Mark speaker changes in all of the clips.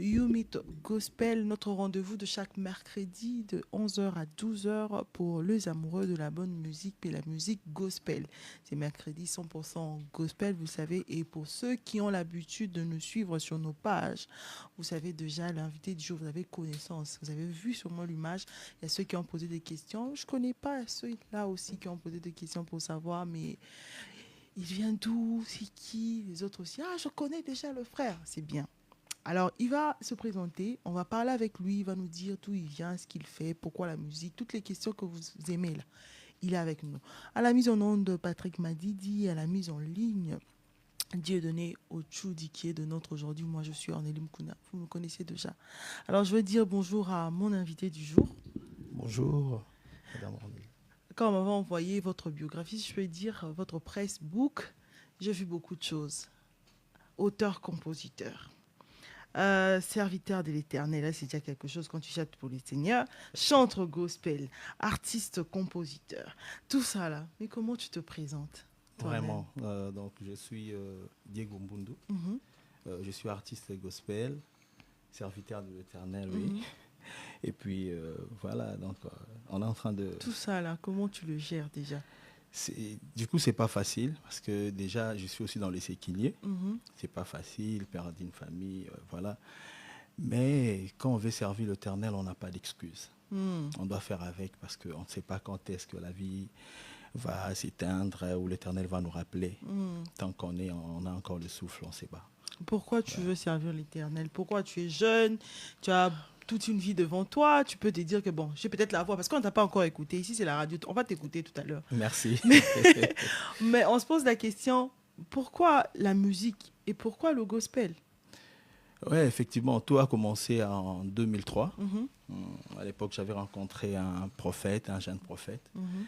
Speaker 1: You Meet Gospel, notre rendez-vous de chaque mercredi de 11 heures à 12 heures pour les amoureux de la bonne musique et la musique gospel. C'est mercredi 100% gospel, vous savez, et pour ceux qui ont l'habitude de nous suivre sur nos pages, vous savez déjà l'invité du jour, vous avez connaissance, vous avez vu sur moi l'image, il y a ceux qui ont posé des questions, je connais pas ceux-là aussi qui ont posé des questions pour savoir, mais il vient d'où, c'est qui, les autres aussi, ah je connais déjà le frère, c'est bien. Alors, il va se présenter, on va parler avec lui, il va nous dire d'où il vient, ce qu'il fait, pourquoi la musique, toutes les questions que vous aimez là. Il est avec nous. À la mise en onde de Patrick Madidi, à la mise en ligne, Dieu donné au Tchoudi qui est de notre aujourd'hui. Moi, je suis Ornélie Mkouna. Vous me connaissez déjà. Alors, je veux dire bonjour à mon invité du jour.
Speaker 2: Bonjour, Madame Ornel.
Speaker 1: Quand on m'avait envoyé votre biographie, je peux dire votre presse book, j'ai vu beaucoup de choses. Auteur-compositeur. Serviteur de l'Éternel, là c'est déjà quelque chose quand tu chantes pour les seigneurs, chanteur gospel, artiste, compositeur, tout ça là. Mais comment tu te présentes toi-même?
Speaker 2: Vraiment, donc je suis Diego Mbundu.
Speaker 1: Mhm,
Speaker 2: Je suis artiste gospel, serviteur de l'Éternel, oui.
Speaker 1: mhm.
Speaker 2: Et puis voilà, donc on est en train de.
Speaker 1: Tout ça là, comment tu le gères déjà?
Speaker 2: Du coup, c'est pas facile parce que déjà, je suis aussi dans les séquiliers.
Speaker 1: Mhm,
Speaker 2: C'est pas facile, perdre une famille, voilà. Mais quand on veut servir l'Éternel, on n'a pas d'excuses.
Speaker 1: mhm,
Speaker 2: On doit faire avec parce qu'on ne sait pas quand est-ce que la vie va s'éteindre ou l'Éternel va nous rappeler.
Speaker 1: mhm.
Speaker 2: Tant on a encore le souffle, on ne sait pas.
Speaker 1: Pourquoi tu
Speaker 2: Ouais.
Speaker 1: veux servir l'Éternel? Pourquoi tu es jeune? Tu as toute une vie devant toi. Tu peux te dire que bon, j'ai peut-être la voix parce qu'on ne t'a pas encore écouté. Ici, c'est la radio. On va t'écouter tout à l'heure.
Speaker 2: Merci.
Speaker 1: Mais on se pose la question, pourquoi la musique et pourquoi le gospel?
Speaker 2: Ouais, effectivement, tout a commencé en 2003.
Speaker 1: Mhm,
Speaker 2: À l'époque, j'avais rencontré un prophète, un jeune prophète.
Speaker 1: mhm,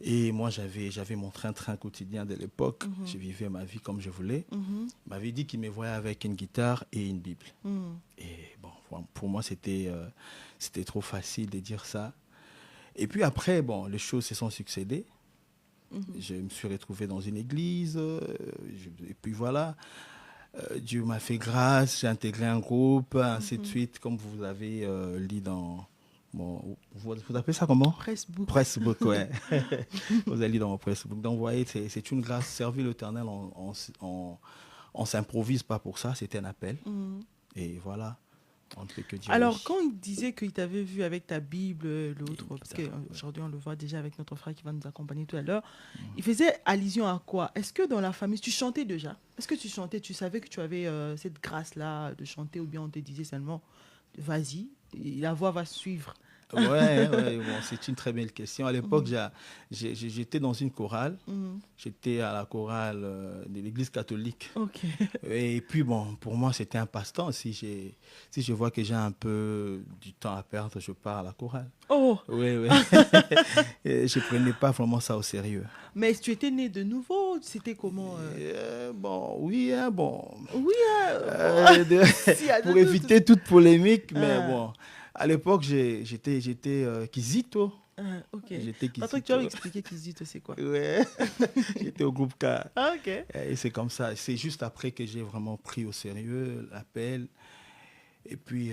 Speaker 2: Et moi, j'avais mon train-train quotidien de l'époque.
Speaker 1: mhm,
Speaker 2: Je vivais ma vie comme je voulais.
Speaker 1: mhm,
Speaker 2: Il m'avait dit qu'il me voyait avec une guitare et une Bible.
Speaker 1: mhm,
Speaker 2: Et bon, pour moi, c'était trop facile de dire ça. Et puis après, bon, les choses se sont succédées.
Speaker 1: mhm,
Speaker 2: Je me suis retrouvé dans une église. Et puis voilà, Dieu m'a fait grâce, j'ai intégré un groupe, ainsi de
Speaker 1: mhm.
Speaker 2: suite, comme vous avez lu dans vous appelez ça comment?
Speaker 1: Pressbook.
Speaker 2: Pressbook, ouais. Vous avez lu dans mon Pressbook. Donc, vous voyez, c'est une grâce. Servir l'Éternel, on s'improvise pas pour ça, c'était un appel.
Speaker 1: Mhm.
Speaker 2: Et voilà, on ne peut que dire
Speaker 1: Alors,
Speaker 2: oui.
Speaker 1: quand il disait qu'il t'avait vu avec ta Bible, l'autre,
Speaker 2: Une
Speaker 1: parce
Speaker 2: guitare, ouais.
Speaker 1: qu'aujourd'hui on le voit déjà avec notre frère qui va nous accompagner tout à l'heure, il
Speaker 2: Mhm.
Speaker 1: faisait allusion à quoi? Est-ce que dans la famille, tu chantais déjà? Est-ce que tu chantais, tu savais que tu avais cette grâce-là de chanter ou bien on te disait seulement, vas-y, la voix va suivre?
Speaker 2: Ouais, ouais, bon, c'est une très belle question. À l'époque,
Speaker 1: Mhm,
Speaker 2: j'étais dans une chorale.
Speaker 1: mhm.
Speaker 2: J'étais à la chorale de l'Église catholique.
Speaker 1: Ok.
Speaker 2: Et puis, bon, pour moi, c'était un passe-temps. Si je vois que j'ai un peu du temps à perdre, je pars à la chorale.
Speaker 1: Oh,
Speaker 2: Oui, oui. Et je ne prenais pas vraiment ça au sérieux.
Speaker 1: mais tu étais né de nouveau, c'était comment
Speaker 2: Bon, oui, hein, bon.
Speaker 1: Oui, bon,
Speaker 2: De-
Speaker 1: s'il y a de
Speaker 2: pour
Speaker 1: tout.
Speaker 2: éviter toute polémique, mais
Speaker 1: Ah,
Speaker 2: bon. À l'époque, j'étais Kizito.
Speaker 1: ah, ok.
Speaker 2: J'étais
Speaker 1: Patrick, tu vas
Speaker 2: Kizito.
Speaker 1: m'expliquer qui dit c'est quoi?
Speaker 2: Ouais. J'étais au groupe K.
Speaker 1: Ah, ok.
Speaker 2: Et c'est comme ça. C'est juste après que j'ai vraiment pris au sérieux l'appel. Et puis,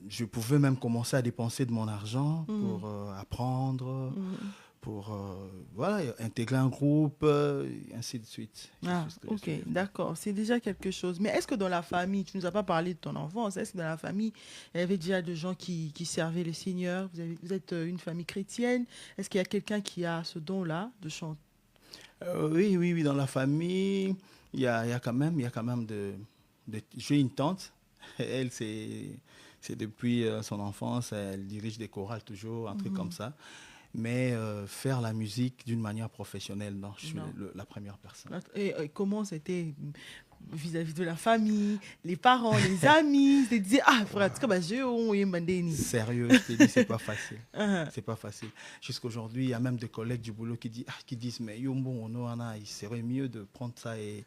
Speaker 2: je pouvais même commencer à dépenser de mon argent
Speaker 1: Mhm,
Speaker 2: pour apprendre,
Speaker 1: mhm.
Speaker 2: pour voilà, intégrer un groupe, et ainsi de suite.
Speaker 1: Ah,
Speaker 2: C'est ce que je
Speaker 1: ok,
Speaker 2: suis devenu.
Speaker 1: d'accord. C'est déjà quelque chose. Mais est-ce que dans la famille, tu nous as pas parlé de ton enfance, est-ce que dans la famille, il y avait déjà des gens qui servaient le Seigneur? Vous êtes une famille chrétienne? Est-ce qu'il y a quelqu'un qui a ce don-là de chanter?
Speaker 2: Oui, oui, oui, dans la famille, il y a quand même j'ai une tante. Elle, c'est depuis son enfance, elle dirige des chorales toujours, un truc comme
Speaker 1: Mhm.
Speaker 2: ça. Mais faire la musique d'une manière professionnelle, non, je suis
Speaker 1: Non.
Speaker 2: la première personne.
Speaker 1: Et comment c'était vis-à-vis de la famille, les parents, les amis? Ils te disaient, ah, frère, tu sais, bah, j'ai eu un mandéni.
Speaker 2: Sérieux, je te dis, c'est pas facile.
Speaker 1: Ah,
Speaker 2: C'est pas facile. Jusqu'aujourd'hui, il y a même des collègues du boulot qui disent, mais yo, bon, non, Anna, il serait mieux de prendre ça et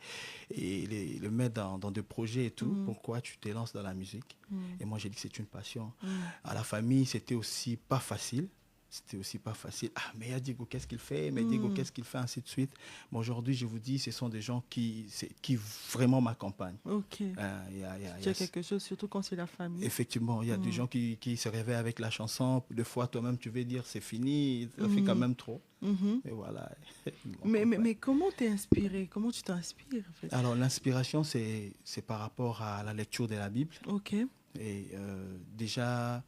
Speaker 2: le mettre dans des projets et tout.
Speaker 1: mhm,
Speaker 2: Pourquoi tu te lances dans la musique?
Speaker 1: mhm,
Speaker 2: Et moi, j'ai dit que c'est une passion.
Speaker 1: mhm,
Speaker 2: À la famille, c'était aussi pas facile. c'était aussi pas facile. Ah, mais Diego, qu'est-ce qu'il fait? Mais Diego, qu'est-ce qu'il fait? Ainsi de suite. Mais aujourd'hui, je vous dis, ce sont des gens qui vraiment m'accompagnent.
Speaker 1: Ok.
Speaker 2: Il
Speaker 1: Tu as quelque chose, surtout quand c'est la famille.
Speaker 2: Effectivement, il y a des gens qui se réveillent avec la chanson. Des fois, toi-même, tu veux dire, c'est fini, ça fait quand même trop. Et voilà.
Speaker 1: Mais comment t'es inspiré? Comment tu t'inspires en fait?
Speaker 2: Alors, l'inspiration, c'est par rapport à la lecture de la Bible.
Speaker 1: Ok.
Speaker 2: Et déjà,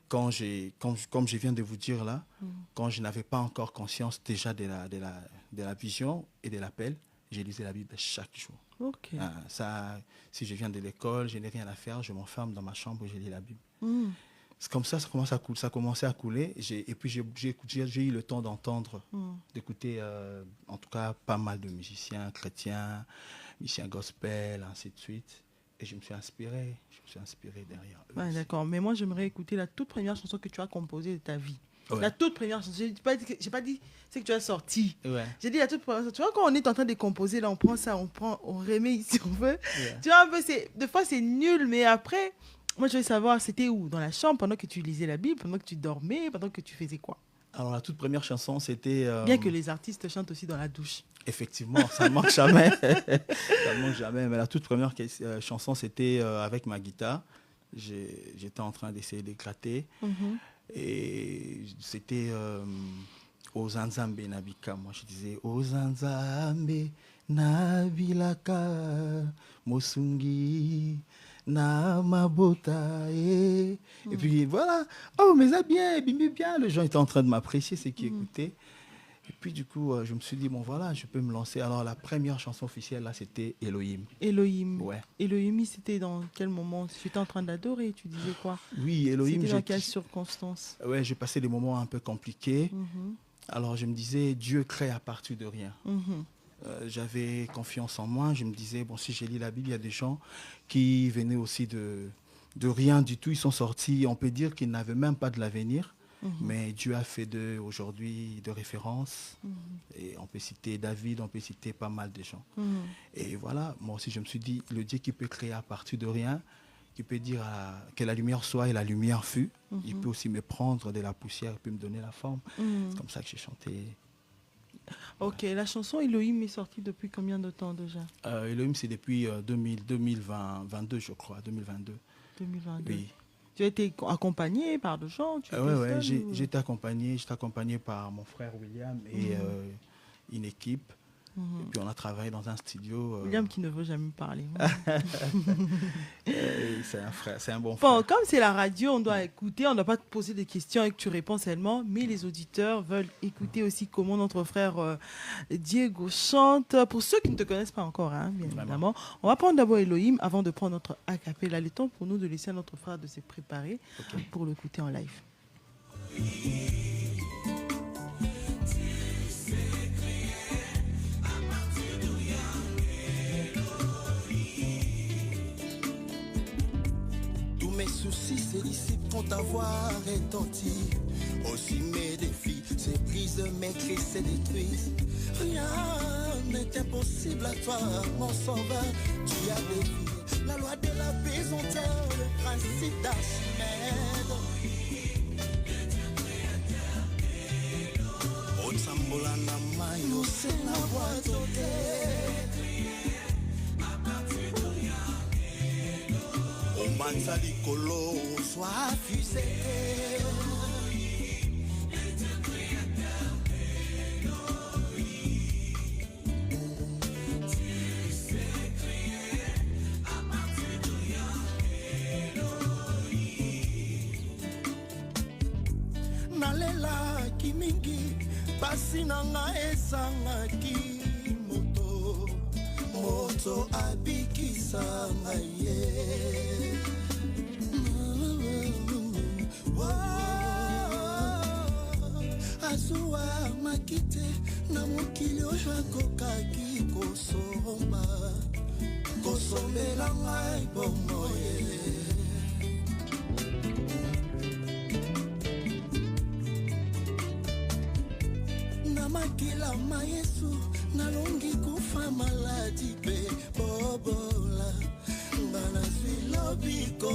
Speaker 2: comme je viens de vous dire là, quand je n'avais pas encore conscience déjà de la vision et de l'appel, j'ai lisé la Bible chaque jour.
Speaker 1: Ok.
Speaker 2: Ça, si je viens de l'école, je n'ai rien à faire, je m'enferme dans ma chambre et je lis la Bible. C'est comme ça a commencé à couler. Et puis j'ai eu le temps d'entendre, d'écouter en tout cas pas mal de musiciens chrétiens, musiciens gospel, ainsi de suite. Et je me suis inspiré derrière eux.
Speaker 1: Ouais, d'accord, mais moi j'aimerais écouter la toute première chanson que tu as composée de ta vie.
Speaker 2: Ouais.
Speaker 1: La toute première chanson. J'ai pas dit c'est que tu as sorti.
Speaker 2: Ouais.
Speaker 1: J'ai dit la toute première chanson. Tu vois, quand on est en train de composer, là, on prend ça, on remet ici, on veut.
Speaker 2: Ouais.
Speaker 1: Tu vois, un peu, des fois c'est nul, mais après, moi je veux savoir, c'était où? Dans la chambre, pendant que tu lisais la Bible, pendant que tu dormais, pendant que tu faisais quoi?
Speaker 2: Alors la toute première chanson, c'était...
Speaker 1: Bien que les artistes chantent aussi dans la douche.
Speaker 2: Effectivement, ça ne manque jamais. Ça ne manque jamais. Mais la toute première chanson, c'était avec ma guitare. J'étais en train d'essayer d'éclater. Et c'était Ozanzambe Nabika. Moi, je disais Ozanzambe Nabilaka Mosungi Namabota. Et puis voilà. Oh, mais ça bien, bien. Les gens étaient en train de m'apprécier, ceux qui écoutaient. Et puis du coup, je me suis dit, bon voilà, je peux me lancer. Alors la première chanson officielle, là, c'était Elohim.
Speaker 1: Elohim.
Speaker 2: Ouais.
Speaker 1: Elohim, c'était dans quel moment? Tu étais en train d'adorer, tu disais quoi?
Speaker 2: Oui, Elohim.
Speaker 1: C'était dans quelles circonstances?
Speaker 2: Ouais, j'ai passé des moments un peu compliqués. Alors je me disais, Dieu crée à partir de rien. J'avais confiance en moi. Je me disais, bon, si j'ai lu la Bible, il y a des gens qui venaient aussi de rien du tout. Ils sont sortis, on peut dire qu'ils n'avaient même pas de l'avenir. Mais Dieu a fait d'eux aujourd'hui de référence. Et on peut citer David, on peut citer pas mal de gens. Et voilà, moi aussi je me suis dit, le Dieu qui peut créer à partir de rien, qui peut dire que la lumière soit et la lumière fut, il peut aussi me prendre de la poussière et puis me donner la forme. C'est comme ça que j'ai chanté.
Speaker 1: Ok, la chanson Elohim est sortie depuis combien de temps déjà?
Speaker 2: Elohim, c'est depuis 2022, je crois, 2022.
Speaker 1: 2022.
Speaker 2: Oui.
Speaker 1: Tu as été accompagné par des gens?
Speaker 2: Oui, j'ai été accompagné par mon frère William et une équipe. Et puis on a travaillé dans un studio.
Speaker 1: William qui ne veut jamais parler.
Speaker 2: C'est un frère, c'est un bon frère.
Speaker 1: Bon, comme c'est la radio, on doit écouter, on ne doit pas te poser des questions et que tu réponds seulement, mais les auditeurs veulent écouter aussi comment notre frère Diego chante. Pour ceux qui ne te connaissent pas encore, hein, bien évidemment, on va prendre d'abord Elohim avant de prendre notre acapella. Le temps pour nous de laisser à notre frère de se préparer pour l'écouter en live.
Speaker 3: Mes soucis, ces disciples vont avoir retenti. Aussi mes défis, ces prises, mes cris, ces détruisent. Rien n'est impossible à toi, mon sauveur. Tu as défié la loi de la pesanteur, le principe d'Archimède. On s'embola na maille, c'est la voix d'Odé. Manza likolo soit fusé. Nalela kimingi basi nanga esangaki moto abikisa ngaye. Azua makite na mokili oyo akokaki kosombela ngai bomoi. Na makila ma Yesu nalongi kufa maladi pe bobola ngana zwi lobiko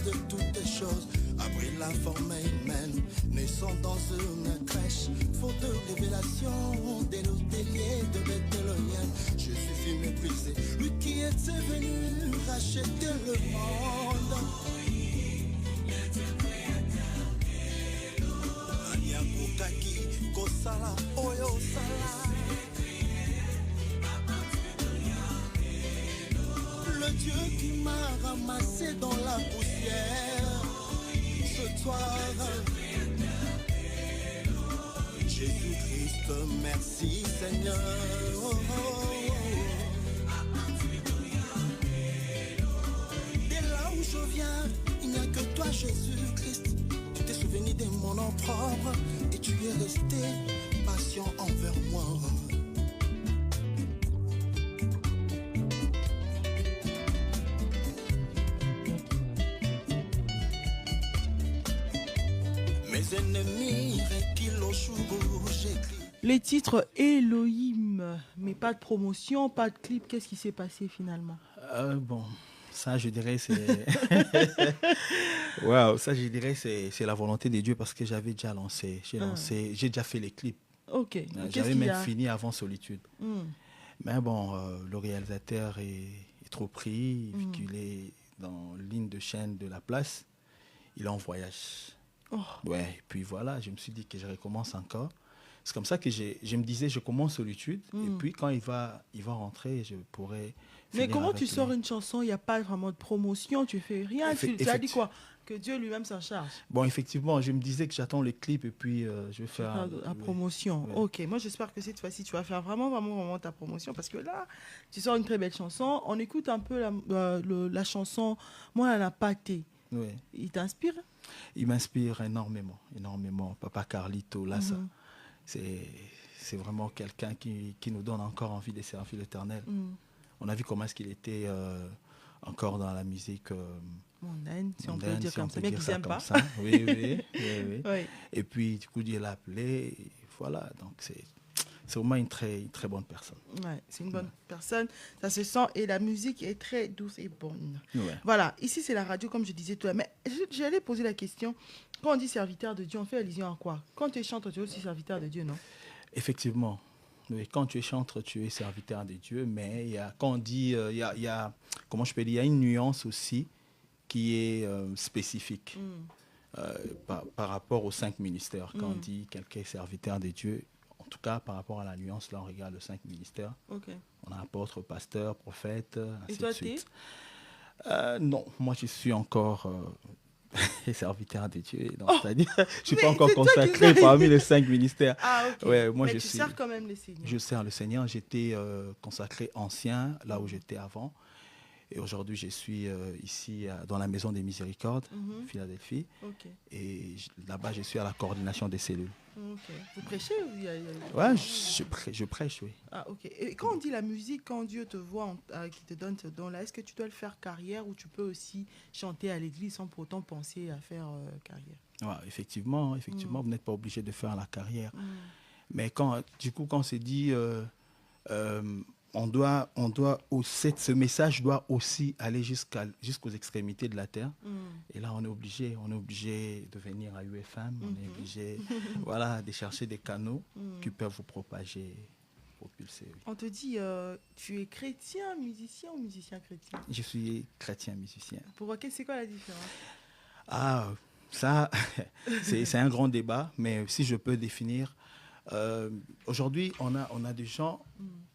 Speaker 3: de toutes les choses. Après la forme humaine, naissant dans une crèche, faute de révélation, des hôteliers de Bethléem. Jésus fut méprisé, lui qui était venu racheter le monde. Anyakukaki, kosala, oyo sala. Le Dieu qui m'a ramassé dans la poussière ce soir. Jésus-Christ, merci Seigneur. Dès là où je viens, il n'y a que toi Jésus-Christ. Tu t'es souvenu de mon nom propre et tu es resté patient envers moi.
Speaker 1: Les titres Elohim, mais pas de promotion, pas de clip. Qu'est-ce qui s'est passé finalement?
Speaker 2: Bon, ça je dirais c'est... Waouh, ça je dirais c'est la volonté de Dieu parce que j'avais déjà lancé. J'ai déjà fait les clips.
Speaker 1: Ok.
Speaker 2: J'avais même fini avant Solitude. Mais bon, le réalisateur est trop pris, vu qu'il est dans ligne de chaîne de la place. Il est en voyage. Ouais, et puis voilà, je me suis dit que je recommence encore. C'est comme ça que je me disais, je commence Solitude, et puis quand il va rentrer, je pourrais...
Speaker 1: Mais comment tu sors une chanson, il n'y a pas vraiment de promotion, tu fais rien, tu as dit quoi? Que Dieu lui-même s'en charge.
Speaker 2: Bon, effectivement, je me disais que j'attends le clip, et puis je vais faire...
Speaker 1: La promotion, ouais. Ok. Moi, j'espère que cette fois-ci, tu vas faire vraiment ta promotion, parce que là, tu sors une très belle chanson. On écoute un peu la chanson « Moi, la pâté ».
Speaker 2: Ouais.
Speaker 1: Il t'inspire?
Speaker 2: Il m'inspire énormément. Papa Carlito, là, ça, c'est vraiment quelqu'un qui nous donne encore envie de servir l'Éternel. On a vu comment est-ce qu'il était encore dans la musique
Speaker 1: mondaine, si on peut dire comme ça, bien qu'il n'aime pas.
Speaker 2: Oui. Oui. Et puis, du coup, Dieu l'a appelé. Et voilà, donc c'est vraiment une très bonne personne.
Speaker 1: Ouais, c'est une bonne personne, ça se sent, et la musique est très douce et bonne.
Speaker 2: Ouais.
Speaker 1: Voilà, ici c'est la radio, comme je disais tout à l'heure. Mais j'allais poser la question, quand on dit serviteur de Dieu, on fait allusion à quoi? Quand tu es chanteur, tu es aussi serviteur de Dieu, non?
Speaker 2: Effectivement. Oui, quand tu es chanteur, tu es serviteur de Dieu, mais quand on dit, comment je peux dire, il y a une nuance aussi qui est spécifique par rapport aux 5 ministères. Quand on dit quelqu'un est serviteur de Dieu, en tout cas, par rapport à la nuance, là, on regarde les 5 ministères.
Speaker 1: Okay.
Speaker 2: On a apôtre, pasteur, prophète, ainsi
Speaker 1: et toi,
Speaker 2: de suite. Non, moi, je suis encore serviteur de Dieu. C'est-à-dire, je ne suis pas encore consacré parmi les 5 ministères.
Speaker 1: Ah, ok.
Speaker 2: Ouais, moi,
Speaker 1: mais tu sers quand même le Seigneur.
Speaker 2: Je sers le Seigneur. J'étais consacré ancien, là où j'étais avant. Et aujourd'hui, je suis ici dans la Maison des Miséricordes, Philadelphie.
Speaker 1: Okay.
Speaker 2: Et là-bas, je suis à la coordination des cellules.
Speaker 1: Okay. Vous prêchez ou
Speaker 2: Ouais, je prêche, oui.
Speaker 1: Ah, ok. Et quand on dit la musique, quand Dieu te voit, qui te donne ce don-là, est-ce que tu dois le faire carrière ou tu peux aussi chanter à l'église sans pour autant penser à faire carrière? Ouais,
Speaker 2: effectivement, vous n'êtes pas obligé de faire la carrière. Mais quand on se dit... ce message doit aussi aller jusqu'aux extrémités de la terre. Et là, on est obligé de venir à UFM, on est obligé de chercher des canaux qui peuvent vous propager, propulser. Oui.
Speaker 1: On te dit, tu es chrétien, musicien ou musicien chrétien?
Speaker 2: Je suis chrétien, musicien.
Speaker 1: Pourquoi? C'est quoi la différence?
Speaker 2: Ah, ça, c'est un grand débat, mais si je peux définir... aujourd'hui, on a des gens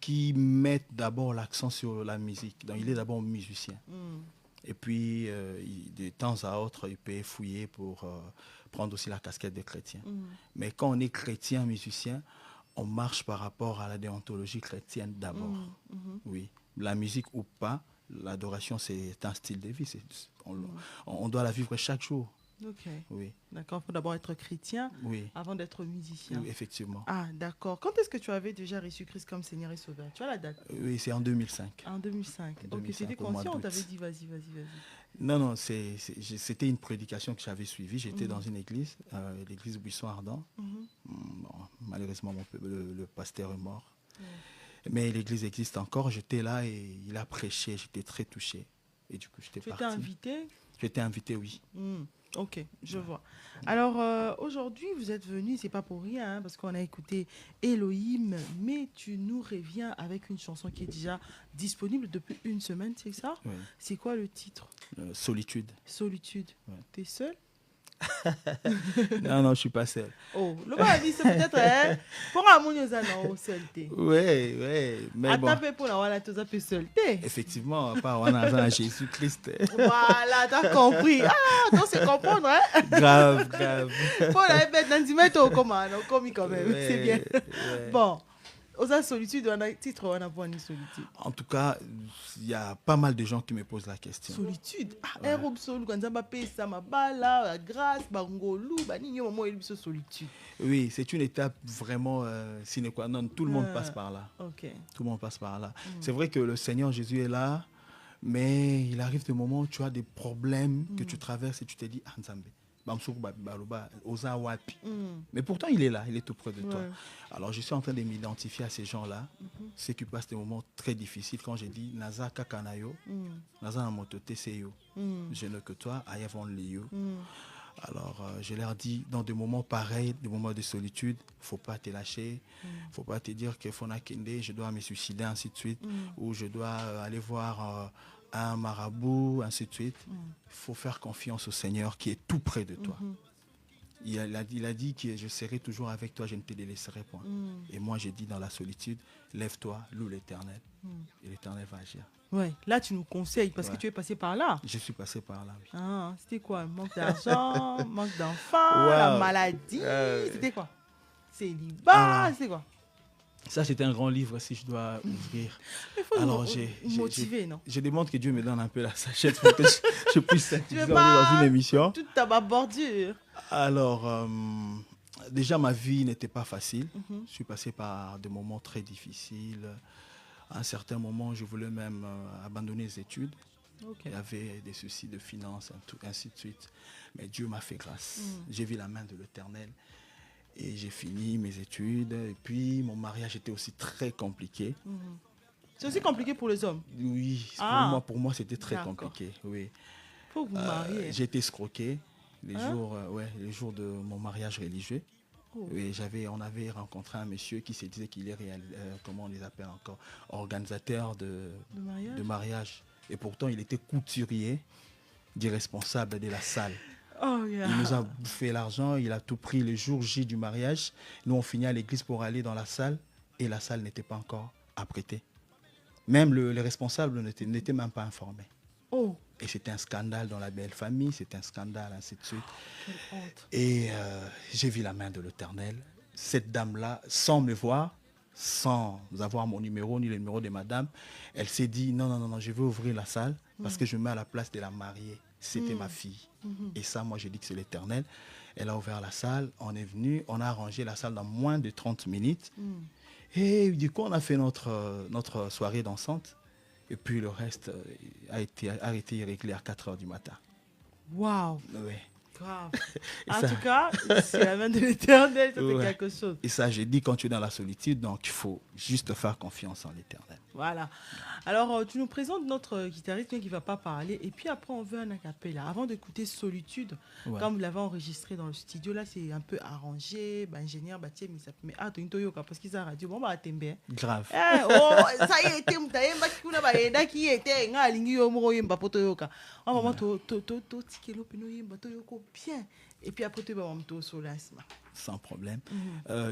Speaker 2: qui mettent d'abord l'accent sur la musique. Donc, il est d'abord musicien. Et puis, de temps à autre, il peut fouiller pour prendre aussi la casquette de chrétien. Mais quand on est chrétien, musicien, on marche par rapport à la déontologie chrétienne d'abord. Oui. La musique ou pas, l'adoration, c'est un style de vie. On doit la vivre chaque jour.
Speaker 1: Ok.
Speaker 2: Oui.
Speaker 1: D'accord, il faut d'abord être chrétien avant d'être musicien.
Speaker 2: Oui, effectivement.
Speaker 1: Ah, d'accord. Quand est-ce que tu avais déjà reçu Christ comme Seigneur et Sauveur? Tu as la date?
Speaker 2: Oui, c'est en 2005.
Speaker 1: En 2005. Ok, tu étais conscient ou tu avais dit vas-y?
Speaker 2: Non, c'était une prédication que j'avais suivie. J'étais dans une église, l'église Buisson Ardent. Malheureusement, le pasteur est mort. Mais l'église existe encore. J'étais là et il a prêché. J'étais très touché. Et du coup, j'étais parti.
Speaker 1: Tu étais invité?
Speaker 2: J'étais invité, oui.
Speaker 1: Ok, je vois. Alors, aujourd'hui, vous êtes venu, c'est pas pour rien, hein, parce qu'on a écouté Elohim, mais tu nous reviens avec une chanson qui est déjà disponible depuis une semaine, c'est ça?
Speaker 2: Oui.
Speaker 1: C'est quoi le titre?
Speaker 2: Solitude.
Speaker 1: Solitude.
Speaker 2: Ouais.
Speaker 1: T'es seul?
Speaker 2: Non, je ne suis pas seul.
Speaker 1: Oh, le bas dit c'est peut-être, hein? Pour un monde, non, seul t'es.
Speaker 2: Oui. Mais bon,
Speaker 1: Attends, pour la voilà, tu es seul t'es.
Speaker 2: effectivement, pas on a Jésus-Christ.
Speaker 1: Voilà, t'as compris. Ah, donc c'est comprendre, hein?
Speaker 2: Grave.
Speaker 1: Pour la bête, dans 10 mètres, comment, non, comme quand même,
Speaker 2: Ouais,
Speaker 1: c'est bien.
Speaker 2: ouais.
Speaker 1: Bon, aux solitude, on a titre, on a point de solitude.
Speaker 2: En tout cas, il y a pas mal de gens qui me posent la question.
Speaker 1: Solitude.
Speaker 2: Ouais.
Speaker 1: Un robe solo, quand ça m'a payé ça, ma bala, la grâce, bangolou, banigno, maman, il se solitude.
Speaker 2: Oui, c'est une étape vraiment sine qua non. Tout le monde passe par là.
Speaker 1: Ok.
Speaker 2: Tout le monde passe par là. C'est vrai que le Seigneur Jésus est là, mais il arrive des moments où tu as des problèmes que tu traverses et tu te dis, ah, Nzambe, mais pourtant, il est là, il est tout près de toi.
Speaker 1: Ouais.
Speaker 2: Alors, je suis en train de m'identifier à ces gens-là, ceux qui passent des moments très difficiles. Quand j'ai dit, Naza Kakanayo, Naza Namoto Teseyo, je ne que toi, Ayavon Liyo. Alors, je leur dis, dans des moments pareils, des moments de solitude, il ne faut pas te lâcher, il ne faut pas te dire que Fonakende, je dois me suicider, ainsi de suite, ou je dois aller voir un marabout, ainsi de suite. Il faut faire confiance au Seigneur qui est tout près de toi. Il a dit que je serai toujours avec toi, je ne te délaisserai point. Et moi, j'ai dit dans la solitude, lève-toi, loue l'Éternel, et l'Éternel va agir.
Speaker 1: Ouais, là tu nous conseilles parce que tu es passé par là.
Speaker 2: Je suis passé par là, oui.
Speaker 1: Ah, c'était quoi? Manque d'argent, manque d'enfants, la maladie, c'était quoi? Célibat, c'était quoi?
Speaker 2: Ça, c'est un grand livre si je dois ouvrir.
Speaker 1: Il faut
Speaker 2: Alors,
Speaker 1: nous motiver, non?
Speaker 2: je demande que Dieu me donne un peu la sachette pour que je puisse synthétiser
Speaker 1: pas
Speaker 2: dans une émission.
Speaker 1: Toute ta bordure.
Speaker 2: Alors, déjà, ma vie n'était pas facile. Je suis passé par des moments très difficiles. À un certain moment, je voulais même abandonner les études. Il y avait des soucis de finances, ainsi de suite. Mais Dieu m'a fait grâce. J'ai vu la main de l'Éternel. Et j'ai fini mes études. Et puis, mon mariage était aussi très compliqué.
Speaker 1: C'est aussi compliqué pour les hommes?
Speaker 2: Oui, pour moi c'était très compliqué. Oui.
Speaker 1: Faut que vous mariez.
Speaker 2: J'ai été escroqué les jours de mon mariage religieux. Et on avait rencontré un monsieur qui se disait qu'il est comment on les appelle encore, organisateur de mariage. Et pourtant, il était couturier, dit responsable de la salle. Il nous a bouffé l'argent, il a tout pris le jour J du mariage. Nous, on finit à l'église pour aller dans la salle et la salle n'était pas encore apprêtée. Même le responsable n'était même pas informé. Et c'était un scandale dans la belle famille, c'était un scandale, ainsi de suite. Et j'ai vu la main de l'Éternel. Cette dame-là, sans me voir, sans avoir mon numéro ni le numéro de madame, elle s'est dit non, je veux ouvrir la salle parce que je me mets à la place de la mariée. C'était ma fille. Et ça, moi, j'ai dit que c'est l'Éternel. Elle a ouvert la salle, on est venu, on a arrangé la salle dans moins de 30 minutes. Et du coup, on a fait notre soirée dansante. Et puis le reste a été réglé à 4h du matin.
Speaker 1: Waouh!
Speaker 2: Oui.
Speaker 1: Grave. En tout cas, c'est la main de l'Éternel, ça fait quelque chose.
Speaker 2: Et ça, j'ai dit, quand tu es dans la solitude, donc il faut juste faire confiance en l'Éternel.
Speaker 1: Voilà. Alors, tu nous présentes notre guitariste qui ne va pas parler. Et puis après, on veut un acapella. Avant d'écouter Solitude, comme vous l'avez enregistré dans le studio, là, c'est un peu arrangé. Ingénieur, mais tu es yoka parce qu'ils ont radio. Bon, bah, t'aimes.
Speaker 2: Grave.
Speaker 1: Ça y est, qui était bien. Et puis après, tu vas me solasma.
Speaker 2: Sans problème.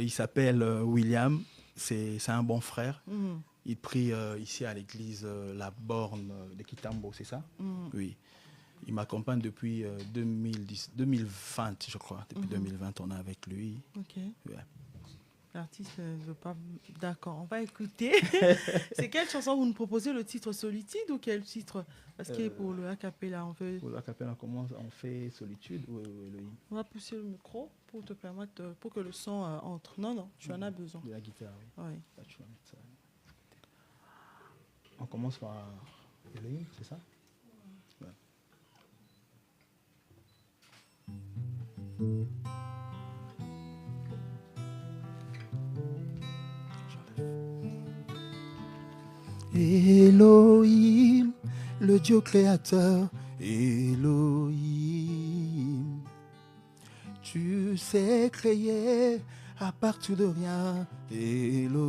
Speaker 2: Il s'appelle William. C'est un bon frère. Il prie ici à l'église La Borne de Kitambo, c'est ça? Oui. Il m'accompagne depuis 2020, je crois. Depuis 2020, on est avec lui.
Speaker 1: Ok. Ouais. L'artiste ne veut pas... D'accord, on va écouter. C'est quelle chanson vous nous proposez? Le titre Solitude ou quel titre? Parce que pour le acapella, on veut...
Speaker 2: Pour le acapella, on fait Solitude ou Elohim?
Speaker 1: On va pousser le micro pour te permettre, pour que le son entre. Non, tu en as besoin.
Speaker 2: De la guitare, oui. Là, tu vas mettre ça. On commence par Elohim, c'est ça? Ouais.
Speaker 3: Elohim, le Dieu créateur
Speaker 2: Elohim, tu sais créer à partir de rien. Elohim,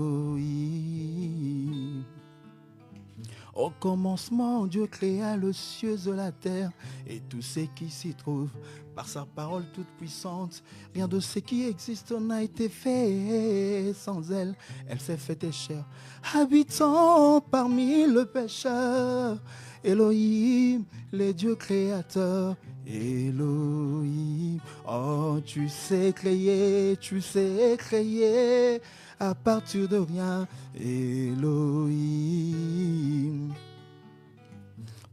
Speaker 2: au commencement, Dieu créa le ciel et la terre et tout ce qui s'y trouve. Par sa parole toute puissante, rien de ce qui existe n'a été fait sans elle. Elle s'est faite chair, habitant parmi le pécheur. Elohim, le Dieu créateur. Elohim, oh tu sais créer à partir de rien. Elohim,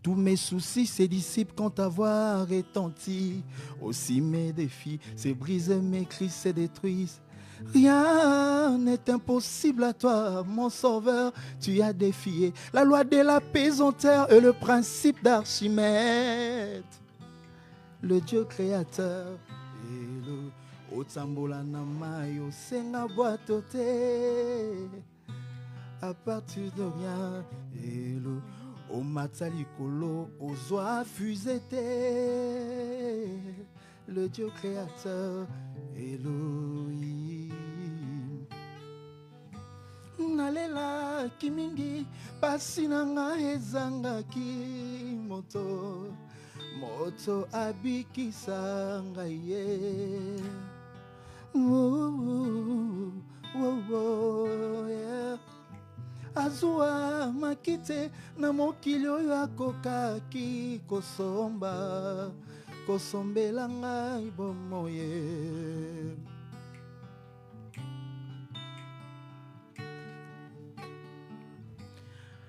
Speaker 2: tous mes soucis, ses disciples quand avoir retenti. Aussi mes défis, ses brises, mes cris, se détruisent. Rien n'est impossible à toi, mon sauveur. Tu as défié la loi de la pesanteur et le principe d'Archimède. Le Dieu créateur et le Otsambola Namayo Senga Boatote. À partir de rien et le Omatalikolo Ozoa Fusete. Le Dieu créateur Elohim. Nalela kimingi pasinanga ezangaki moto. Moto abikisa ngaye. Yeah. Azua makite na mokili oyo akokaki kosomba kosombela ngai bomoye.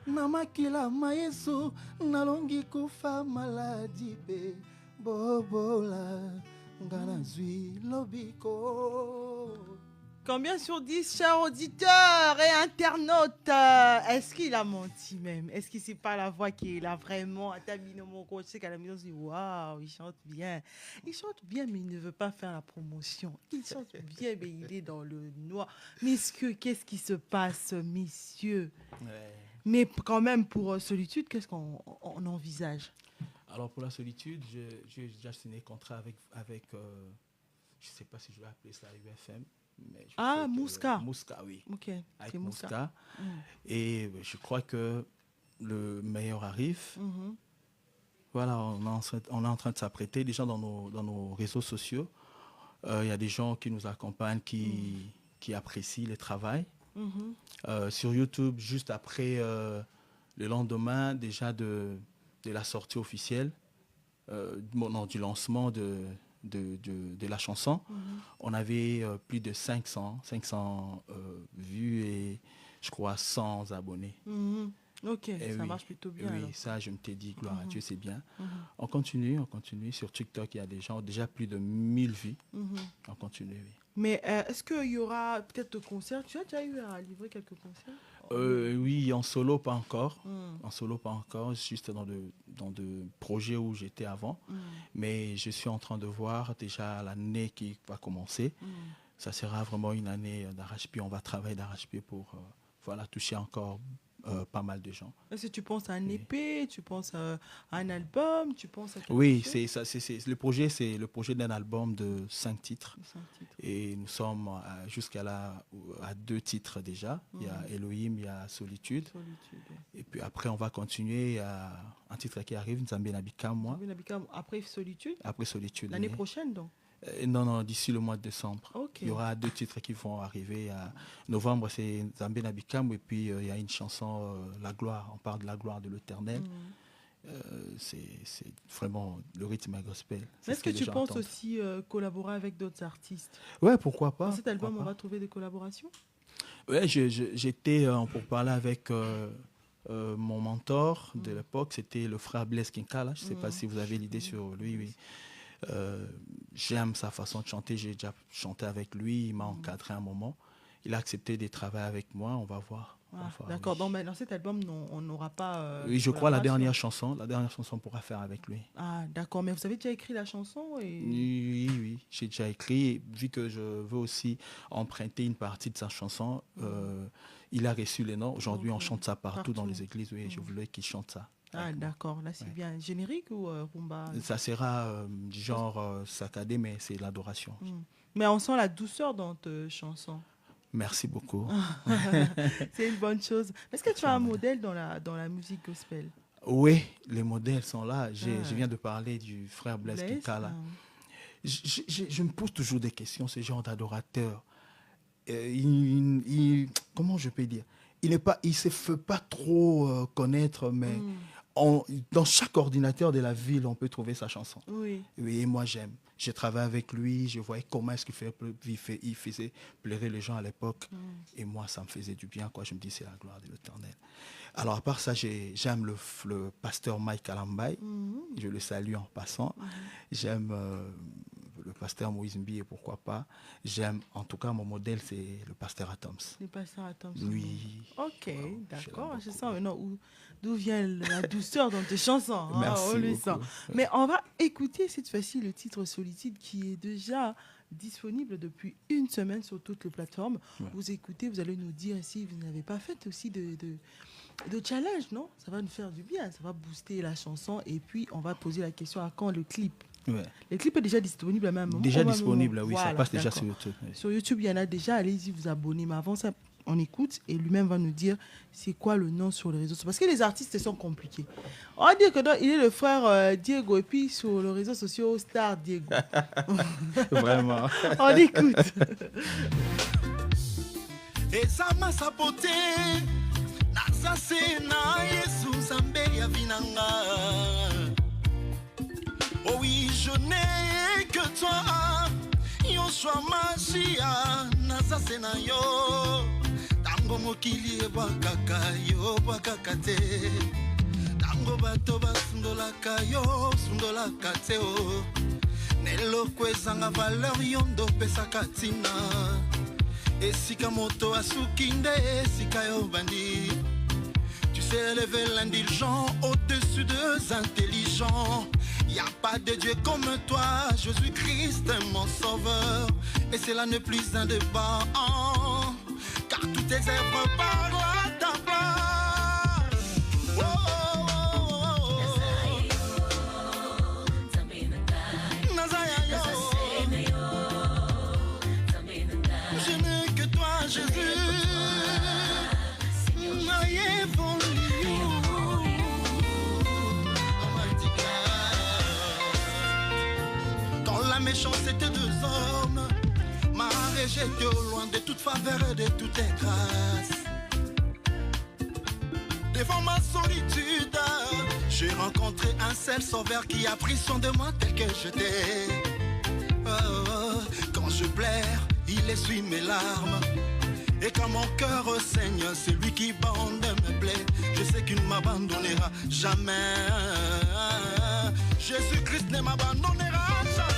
Speaker 2: Na makila ma Yesu nalongi kufa maladi pe bobola ngana zwi lobiko.
Speaker 1: Combien sur 10, chers auditeurs et internautes? Est-ce qu'il a menti même? Est-ce que c'est pas la voix qui est là vraiment? Atamino Moko, je sais qu'à la maison, on se dit waouh, il chante bien. Il chante bien, mais il ne veut pas faire la promotion. Il chante bien, mais il est dans le noir. Messieurs, qu'est-ce qui se passe, messieurs?
Speaker 2: Ouais.
Speaker 1: Mais quand même, pour Solitude, qu'est-ce qu'on envisage?
Speaker 2: Alors pour la Solitude, j'ai déjà signé contrat avec je ne sais pas si je vais appeler ça UFM. Mais
Speaker 1: Mouska.
Speaker 2: Mouska, oui.
Speaker 1: Ok,
Speaker 2: avec Mouska. Et je crois que le meilleur arrive.
Speaker 1: Mm-hmm.
Speaker 2: Voilà, on est en train de s'apprêter. Déjà dans nos réseaux sociaux, il y a des gens qui nous accompagnent, qui apprécient le travail. Mm-hmm. Sur YouTube, juste après le lendemain déjà de la sortie officielle, du lancement de la chanson, on avait plus de 500 vues et je crois 100 abonnés.
Speaker 1: Ok,
Speaker 2: et
Speaker 1: ça
Speaker 2: oui,
Speaker 1: marche plutôt bien.
Speaker 2: Oui,
Speaker 1: alors.
Speaker 2: ça je me t'ai dit, gloire à Dieu, c'est bien. On continue. Sur TikTok, il y a des gens, déjà plus de 1000 vues. On continue, oui.
Speaker 1: Mais est-ce qu'il y aura peut-être de concerts? Tu as déjà eu à livrer quelques concerts?
Speaker 2: Oui, en solo, pas encore. En solo, pas encore. Juste dans de projets où j'étais avant. Mais je suis en train de voir déjà l'année qui va commencer. Ça sera vraiment une année d'arrache-pied. On va travailler d'arrache-pied pour toucher encore pas mal de gens.
Speaker 1: Est-ce que tu penses à un EP, tu penses à un album, tu penses à quelque
Speaker 2: Oui,
Speaker 1: chose?
Speaker 2: le projet, c'est le projet d'un album de 5 titres.
Speaker 1: 5 titres.
Speaker 2: Et nous sommes jusqu'à à 2 titres déjà. Il y a Elohim, il y a Solitude. Et puis après, on va continuer à un titre qui arrive, Nzambe Nabikam, moi.
Speaker 1: Après Solitude?
Speaker 2: Après Solitude.
Speaker 1: L'année prochaine, donc?
Speaker 2: Non, d'ici le mois de décembre.
Speaker 1: Okay.
Speaker 2: Il y aura 2 titres qui vont arriver. Novembre, c'est Nzambe Nabikam. Et puis, il y a une chanson, La gloire. On parle de la gloire de l'Éternel. C'est vraiment le rythme gospel.
Speaker 1: Est-ce que tu penses aussi collaborer avec d'autres artistes?
Speaker 2: Ouais, pourquoi pas.
Speaker 1: Dans cet album, on va trouver des collaborations?
Speaker 2: Ouais, j'étais pour parler avec mon mentor de l'époque. C'était le frère Blaise Kinkala. Je ne sais pas si vous avez l'idée sur lui. Oui. J'aime sa façon de chanter. J'ai déjà chanté avec lui. Il m'a encadré un moment. Il a accepté de travailler avec moi. On va voir.
Speaker 1: D'accord. Oui. Dans cet album, on n'aura pas.
Speaker 2: Oui, je crois la dernière chanson on pourra faire avec lui.
Speaker 1: Ah, d'accord. Mais vous avez déjà écrit la chanson
Speaker 2: Oui. J'ai déjà écrit. Vu que je veux aussi emprunter une partie de sa chanson, il a reçu les noms. Aujourd'hui, on chante ça partout dans les églises. Oui, je voulais qu'il chante ça
Speaker 1: Ah, d'accord. Là, c'est bien. Générique ou rumba?
Speaker 2: Ça sera du genre saccadé, mais c'est l'adoration.
Speaker 1: Mais on sent la douceur dans ta chanson.
Speaker 2: Merci beaucoup.
Speaker 1: C'est une bonne chose. Est-ce que tu as un modèle dans la musique gospel?
Speaker 2: Oui, les modèles sont là. Je viens de parler du frère Blaise Kitala. Je me pose toujours des questions, ce genre d'adorateur. Comment je peux dire? Il se fait pas trop connaître, mais dans chaque ordinateur de la ville, on peut trouver sa chanson.
Speaker 1: Oui.
Speaker 2: Oui, et moi j'aime. Je travaillais avec lui, je voyais comment est-ce il faisait pleurer les gens à l'époque. Et moi, ça me faisait du bien, quoi. Je me dis, c'est la gloire de l'Éternel. Alors, à part ça, j'aime le pasteur Mike Alambay. Je le salue en passant. J'aime le pasteur Moïse Mbi, et pourquoi pas. J'aime, en tout cas, mon modèle, c'est le pasteur Atoms.
Speaker 1: Le pasteur Atoms.
Speaker 2: Oui.
Speaker 1: Ok, d'accord. Je sens maintenant d'où vient la douceur dans tes chansons.
Speaker 2: Merci
Speaker 1: on le
Speaker 2: beaucoup.
Speaker 1: sent. Mais on va écouter cette fois-ci le titre Solitude qui est déjà disponible depuis une semaine sur toutes les plateformes. Ouais. Vous écoutez, vous allez nous dire si vous n'avez pas fait aussi de challenge, non? Ça va nous faire du bien, ça va booster la chanson et puis on va poser la question à quand le clip.
Speaker 2: Ouais.
Speaker 1: Le clip est déjà disponible même.
Speaker 2: Déjà disponible, oui,
Speaker 1: voilà,
Speaker 2: ça passe déjà sur YouTube. Oui.
Speaker 1: Sur YouTube, il y en a déjà, allez-y vous abonner. Mais avant ça, on écoute et lui-même va nous dire c'est quoi le nom sur les réseaux sociaux. Parce que les artistes sont compliqués. On va dire que il est le frère Diego et puis sur les réseaux sociaux, Star Diego.
Speaker 2: Vraiment.
Speaker 1: On écoute.
Speaker 3: Et ça m'a sapoté. Nazasena Yesu Zambe ya vinanga. Oh oui, je n'ai que toi. Yoshua Mashia Nazasena yo. Tango mokili ebakaka yo bakakate. Tango bato basundolaka yo sundolaka te o. Nelo kwezanga valeur yondo pesaka tina. Esika moto asukinde esika yo bandi. Tu sais élever l'indulgent au-dessus des intelligents. Y a pas de Dieu comme toi, Jésus-Christ mon sauveur. Et cela n'est plus un débat, car toutes tes œuvres parlent à ta place. Oh, oh, oh, oh. Je n'ai que toi, Jésus. Quand la méchanceté de deux hommes m'a rejeté au loin de toute faveur et de toute grâce. Devant ma solitude, j'ai rencontré un seul sauveur qui a pris soin de moi tel que j'étais. Quand je pleure, il essuie mes larmes. Et quand mon cœur saigne, c'est lui qui bande mes plaies. Je sais qu'il ne m'abandonnera jamais. Jésus-Christ ne m'abandonnera jamais.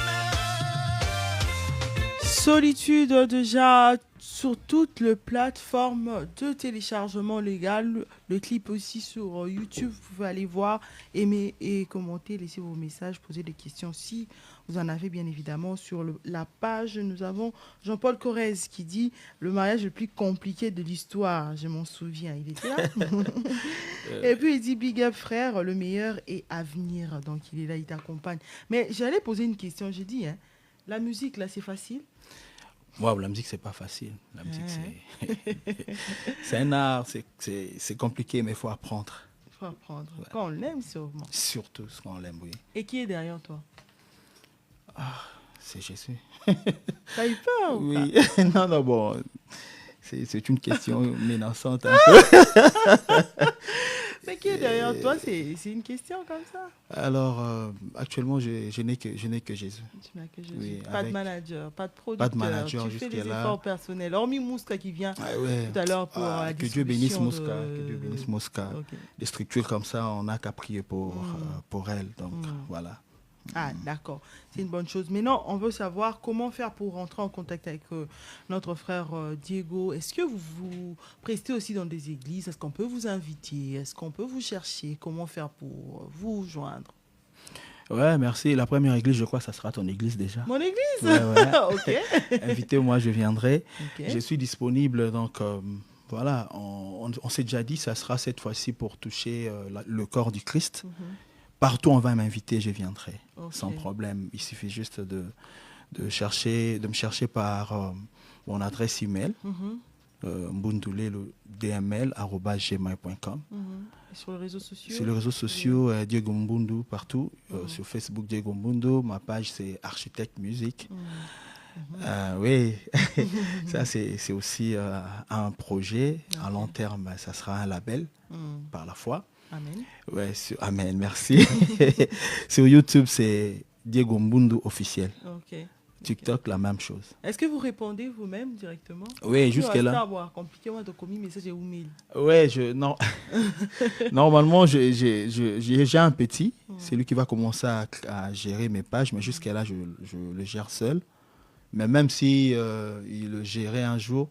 Speaker 1: Solitude déjà sur toutes les plateformes de téléchargement légal. Le clip aussi sur YouTube. Vous pouvez aller voir, aimer et commenter, laisser vos messages, poser des questions si vous en avez bien évidemment sur la page. Nous avons Jean-Paul Corrèze qui dit le mariage le plus compliqué de l'histoire. Je m'en souviens, il était là. Et puis il dit big up frère, le meilleur est à venir. Donc il est là, il t'accompagne. Mais j'allais poser une question, j'ai dit, la musique là c'est facile?
Speaker 2: Wow, la musique c'est pas facile. La musique c'est un art, c'est compliqué mais il faut apprendre.
Speaker 1: Il faut apprendre. Ouais. Quand on l'aime sûrement.
Speaker 2: Surtout quand on l'aime, oui.
Speaker 1: Et qui est derrière toi?
Speaker 2: Ah, c'est Jésus.
Speaker 1: T'as eu peur ou
Speaker 2: oui.
Speaker 1: pas?
Speaker 2: Non, bon, c'est une question menaçante un peu.
Speaker 1: Mais qui est derrière toi? C'est une question comme ça.
Speaker 2: Alors, actuellement, je n'ai que Jésus.
Speaker 1: Tu n'as que Jésus.
Speaker 2: Oui,
Speaker 1: pas de manager, pas de producteur.
Speaker 2: Pas de manager
Speaker 1: tu fais des efforts personnels. Hormis Mouska qui vient tout à l'heure pour la
Speaker 2: que Dieu bénisse Mouska.
Speaker 1: Que
Speaker 2: Dieu bénisse Mouska. Okay. Des structures comme ça, on n'a qu'à prier pour elle. Donc, voilà.
Speaker 1: Ah, d'accord. C'est une bonne chose. Maintenant, on veut savoir comment faire pour rentrer en contact avec notre frère Diego. Est-ce que vous vous prestez aussi dans des églises? Est-ce qu'on peut vous inviter? Est-ce qu'on peut vous chercher? Comment faire pour vous joindre?
Speaker 2: Ouais, merci. La première église, je crois, ça sera ton église déjà.
Speaker 1: Mon église?
Speaker 2: Ouais.
Speaker 1: Ok.
Speaker 2: Invitez-moi, je viendrai.
Speaker 1: Okay.
Speaker 2: Je suis disponible donc voilà, on s'est déjà dit, ça sera cette fois-ci pour toucher le corps du Christ. Partout on va m'inviter, je viendrai, sans problème. Il suffit juste de me chercher par mon adresse email, mbundulelodml@gmail.com.
Speaker 1: Sur les réseaux sociaux?
Speaker 2: Sur les réseaux sociaux, Diego Mbundu, partout. Sur Facebook, Diego Mbundu. Ma page, c'est Architecte Musique. Oui, ça c'est aussi un projet à long terme. Ça sera un label par la foi.
Speaker 1: Amen.
Speaker 2: Ouais, Amen, merci. Sur YouTube, c'est Diego Mbundu officiel. TikTok, la même chose.
Speaker 1: Est-ce que vous répondez vous-même directement?
Speaker 2: Oui, jusque-là.
Speaker 1: Compliqué, de commis message ou mail.
Speaker 2: Oui, non. Normalement, j'ai un petit. C'est lui qui va commencer à gérer mes pages, mais jusqu'à là, je le gère seul. Mais même si il le gérait un jour,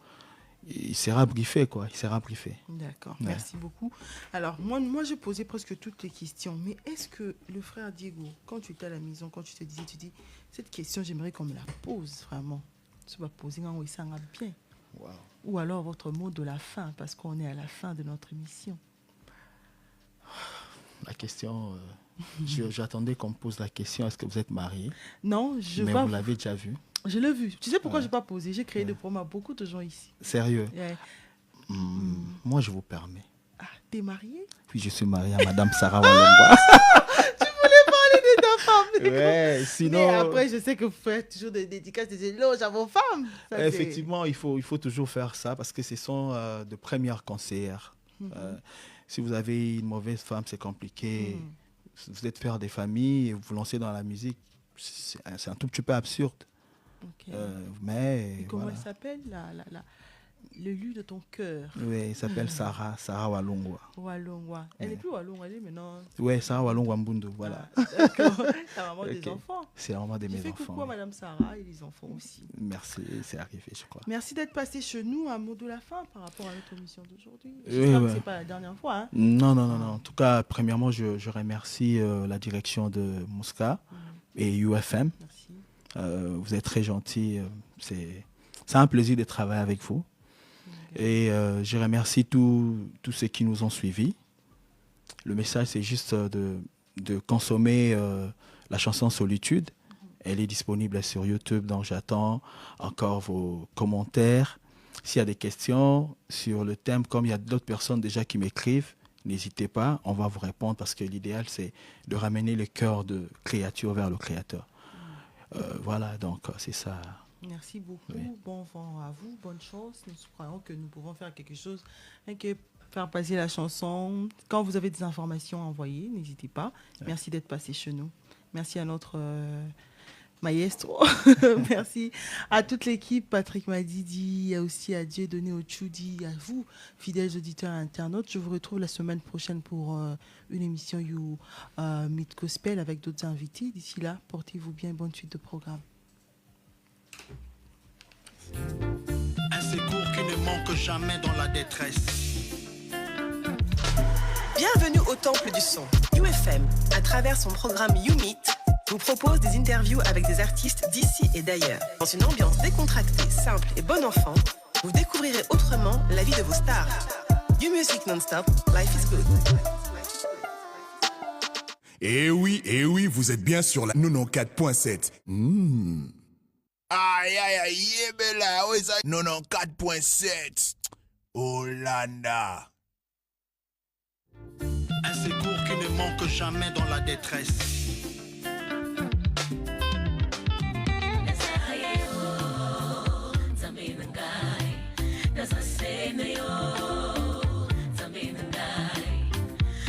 Speaker 2: il sera briefé, quoi. Il sera briefé.
Speaker 1: D'accord, merci beaucoup. Alors, moi, j'ai posé presque toutes les questions. Mais est-ce que le frère Diego, quand tu étais à la maison, quand tu te disais, tu dis, cette question, j'aimerais qu'on me la pose vraiment. Tu vas poser un oui, ça va bien.
Speaker 2: Wow.
Speaker 1: Ou alors votre mot de la fin, parce qu'on est à la fin de notre émission.
Speaker 2: La question, j'attendais qu'on me pose la question, est-ce que vous êtes marié?
Speaker 1: Non,
Speaker 2: mais vous l'avez déjà vu?
Speaker 1: Je l'ai vu. Tu sais pourquoi je n'ai pas posé? J'ai créé des promos à beaucoup de gens ici.
Speaker 2: Sérieux? Moi, je vous permets.
Speaker 1: Ah, t'es marié?
Speaker 2: Puis je suis marié à Madame Sarah Walongwa.
Speaker 1: Tu voulais parler de ta femme?
Speaker 2: Ouais, sinon...
Speaker 1: Mais après, je sais que vous faites toujours des dédicaces, des éloges à vos femmes. Ça,
Speaker 2: effectivement, il faut toujours faire ça parce que ce sont de premières conseillères. Si vous avez une mauvaise femme, c'est compliqué. Vous êtes père des familles et vous vous lancez dans la musique, c'est un tout petit peu absurde. Mais
Speaker 1: et comment elle s'appelle l'élu de ton cœur?
Speaker 2: Oui, il s'appelle Sarah Walongwa.
Speaker 1: Walongwa. Elle n'est plus Walongwa, elle est maintenant.
Speaker 2: Oui, Sarah Walongwa Mbundu, voilà.
Speaker 1: D'accord. La maman des enfants.
Speaker 2: C'est la maman de mes enfants.
Speaker 1: Tu fais coucou à Madame Sarah et les enfants aussi.
Speaker 2: Merci, c'est arrivé, je crois.
Speaker 1: Merci d'être passé chez nous. Un mot de la fin par rapport à notre émission d'aujourd'hui.
Speaker 2: J'espère
Speaker 1: que ce n'est pas la dernière fois. Hein?
Speaker 2: Non. En tout cas, premièrement, je remercie la direction de Mouska et UFM.
Speaker 1: Merci.
Speaker 2: Vous êtes très gentil. C'est un plaisir de travailler avec vous. Et je remercie tous ceux qui nous ont suivis. Le message, c'est juste de consommer la chanson Solitude. Elle est disponible sur YouTube, donc j'attends encore vos commentaires. S'il y a des questions sur le thème, comme il y a d'autres personnes déjà qui m'écrivent, n'hésitez pas, on va vous répondre parce que l'idéal, c'est de ramener le cœur de créature vers le Créateur. Voilà, donc c'est ça.
Speaker 1: Merci beaucoup. Oui. Bon vent à vous, bonne chance. Nous croyons que nous pouvons faire quelque chose et que faire passer la chanson. Quand vous avez des informations à envoyer, n'hésitez pas. Oui. Merci d'être passé chez nous. Merci à notre maestro. Merci à toute l'équipe, Patrick Madidi, aussi à Dieudonné Ochudi, à vous, fidèles auditeurs et internautes. Je vous retrouve la semaine prochaine pour une émission You Meet Gospel avec d'autres invités. D'ici là, portez-vous bien, bonne suite de programme.
Speaker 3: Un secours qui ne manque jamais dans la détresse.
Speaker 4: Bienvenue au Temple du Son. UFM, à travers son programme You Meet, vous propose des interviews avec des artistes d'ici et d'ailleurs. Dans une ambiance décontractée, simple et bon enfant, vous découvrirez autrement la vie de vos stars. You Music non-stop, life is good.
Speaker 5: Eh oui, vous êtes bien sur la 94.7. Aïe, Yébela, où est ça? 94.7. Hollanda.
Speaker 3: Un secours qui ne manque jamais dans la détresse.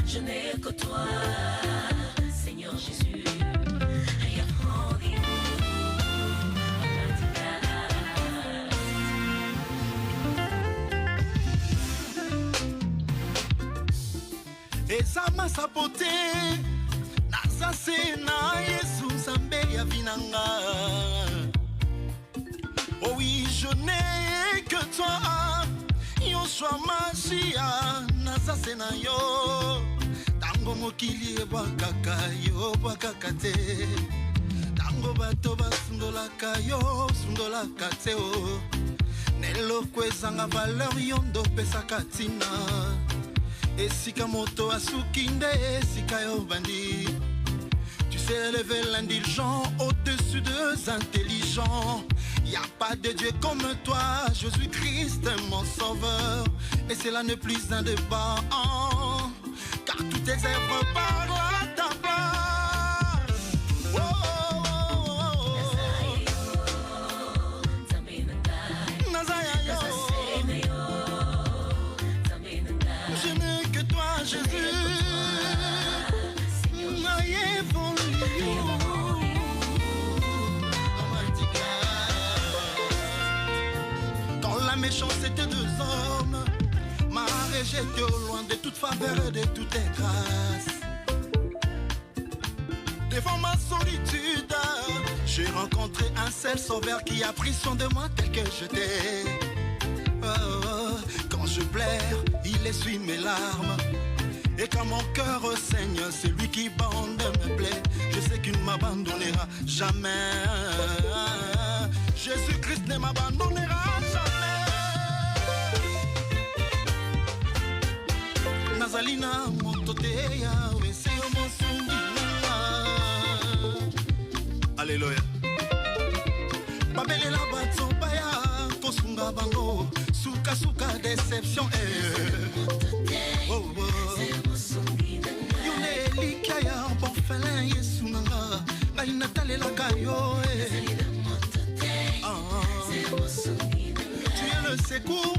Speaker 6: Je n'ai que toi, Seigneur Jésus.
Speaker 3: Ezama sapote naza se na Yesu Nzambe ya vinanga. Oh oui, je n'ai que toi, Yoshua Mashia naza se na yo. Tango mokili ebwakaka yo bwakaka te. Tango bato basundolaka yo sundolaka te o. eloko ezanga valeur yondo pesaka tina esika moto asuki nde esika yo bandi. Tu sais élever l'indulgent au-dessus des intelligents. Y a pas de Dieu comme toi, Jésus-Christ mon sauveur. Et cela n'est plus un débat, car toutes tes œuvres parlent à ta place. Oh, oh, oh, oh. Nazayayo, je n'ai que toi, Jésus. Quand la méchanceté deux hommes m'a rejeté au loin de toute faveur et de toutes tes grâces. Devant ma solitude, j'ai rencontré un seul sauveur qui a pris soin de moi tel que j'étais. Oh, quand je pleure, il essuie mes larmes. Et quand mon cœur saigne, c'est lui qui bande mes plaies. Je sais qu'il ne m'abandonnera jamais. Jésus-Christ ne m'abandonnera jamais. Nazalina mototeya, weseyo mosungina. Alléluia. Babele la batso baya, kosunga bango, suka suka déception. Oh, oh. Likaya bon félin yesu nanga ngai natalelaka yo tu es le secours